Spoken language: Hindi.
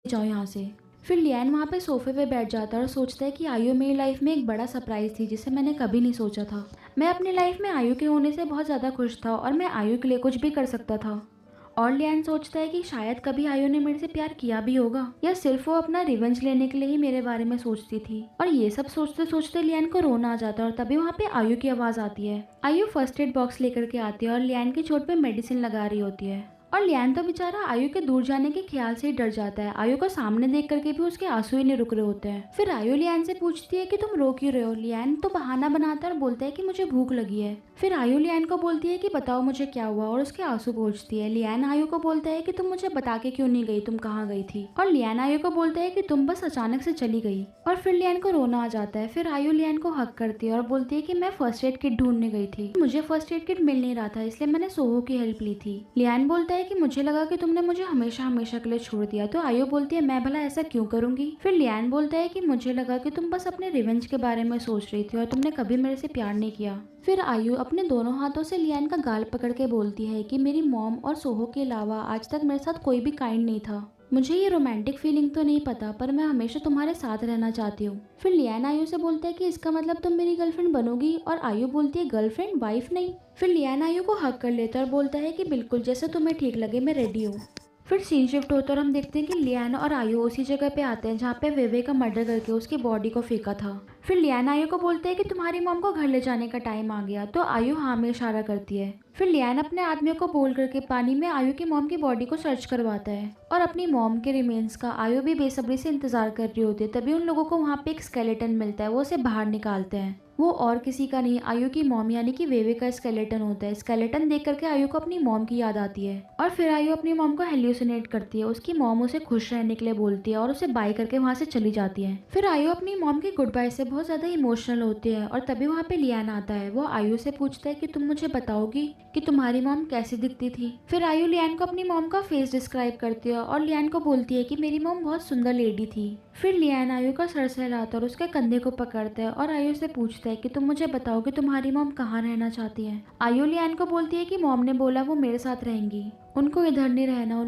जाओ यहाँ से। फिर लियान वहाँ पे सोफे पे बैठ जाता है और सोचता है कि आयु मेरी लाइफ में एक बड़ा सरप्राइज थी जिसे मैंने कभी नहीं सोचा था। मैं अपनी लाइफ में आयु के होने से बहुत ज़्यादा खुश था और मैं आयु के लिए कुछ भी कर सकता था। और लियान सोचता है कि शायद कभी आयु ने मेरे से प्यार किया भी होगा या सिर्फ वो अपना रिवेंज लेने के लिए ही मेरे बारे में सोचती थी। और ये सब सोचते सोचते लियान को रोना आ जाता है और तभी वहाँ पे आयु की आवाज़ आती है। आयु फर्स्ट एड बॉक्स लेकर के आती है और लियान की चोट पे मेडिसिन लगा रही होती है। और लियान तो बेचारा आयु के दूर जाने के ख्याल से ही डर जाता है। आयु को सामने देख करके भी उसके आंसू ही नहीं रुक रहे होते हैं। फिर आयु लियान से पूछती है कि तुम रो क्यों रहे हो। लियान तो बहाना बनाता है और बोलता है कि मुझे भूख लगी है। फिर आयु लियान को बोलती है कि बताओ मुझे क्या हुआ और उसके आंसू पोंछती है। लियान आयु को बोलता है कि तुम मुझे बता के क्यों नहीं गई, तुम कहाँ गई थी। और लियान आयु को बोलता है कि तुम बस अचानक से चली गई। और फिर लियान को रोना आ जाता है। फिर आयु लियान को हक करती है और बोलती है कि मैं फर्स्ट एड किट ढूंढने गई थी, मुझे फर्स्ट एड किट मिल नहीं रहा था इसलिए मैंने सोहो की हेल्प ली थी। लियान बोलता है कि मुझे लगा कि तुमने मुझे हमेशा हमेशा के लिए छोड़ दिया। तो आयु बोलती है मैं भला ऐसा क्यों करूंगी। फिर लियान बोलता है कि मुझे लगा कि तुम बस अपने रिवेंज के बारे में सोच रही थी और तुमने कभी मेरे से प्यार नहीं किया। फिर आयु अपने दोनों हाथों से लियान का गाल पकड़ के बोलती है कि मेरी मॉम और सोहो के अलावा आज तक मेरे साथ कोई भी काइंड नहीं था। मुझे ये रोमांटिक फीलिंग तो नहीं पता पर मैं हमेशा तुम्हारे साथ रहना चाहती हूँ। फिर लियान आयु से बोलता है कि इसका मतलब तुम मेरी गर्लफ्रेंड बनोगी। और आयु बोलती है गर्लफ्रेंड, वाइफ नहीं। फिर लियान आयु को हक कर लेता है और बोलता है कि बिल्कुल जैसे तुम्हें ठीक लगे, मैं रेडी हूँ। फिर सीन शिफ्ट होता है और हम देखते हैं कि लियान और आयु उसी जगह पे आते हैं जहाँ पे वेवे का मर्डर करके उसकी बॉडी को फेंका था। फिर लियान आयु को बोलते हैं कि तुम्हारी मॉम को घर ले जाने का टाइम आ गया। तो आयु हाँ में इशारा करती है। फिर लियान अपने आदमियों को बोल करके पानी में आयु की मॉम की बॉडी को सर्च करवाता है और अपनी मॉम के रिमेन्स का आयु भी बेसब्री से इंतजार कर रही होती है। तभी उन लोगों को वहाँ पे एक स्केलेटन मिलता है, वो उसे बाहर निकालते हैं। वो और किसी का नहीं, आयु की मॉम यानी कि वेवे का स्केलेटन होता है। स्केलेटन देख करके आयु को अपनी मॉम की याद आती है और फिर आयु अपनी मॉम को हेल्यूसिनेट करती है। उसकी मॉम उसे खुश रहने के लिए बोलती है और उसे बाय करके वहाँ से चली जाती है। फिर आयु अपनी मॉम की गुड बाय से बहुत ज्यादा इमोशनल होती है और तभी वहाँ पे लियान आता है। वो आयु से पूछता है कि तुम मुझे बताओगी कि तुम्हारी मॉम कैसी दिखती थी। फिर आयु लियान को अपनी मॉम का फेस डिस्क्राइब करती है और लियान को बोलती है कि मेरी मॉम बहुत सुंदर लेडी थी। फिर लियान आयु का सर सहलाता है और उसके कंधे को पकड़ता है और आयु से पूछता है कि तुम मुझे बताओ कि तुम्हारी मॉम कहाँ रहना चाहती है। आयु लियान को बोलती है कि मॉम ने बोला वो मेरे साथ रहेंगी, उनको इधर नहीं रहना।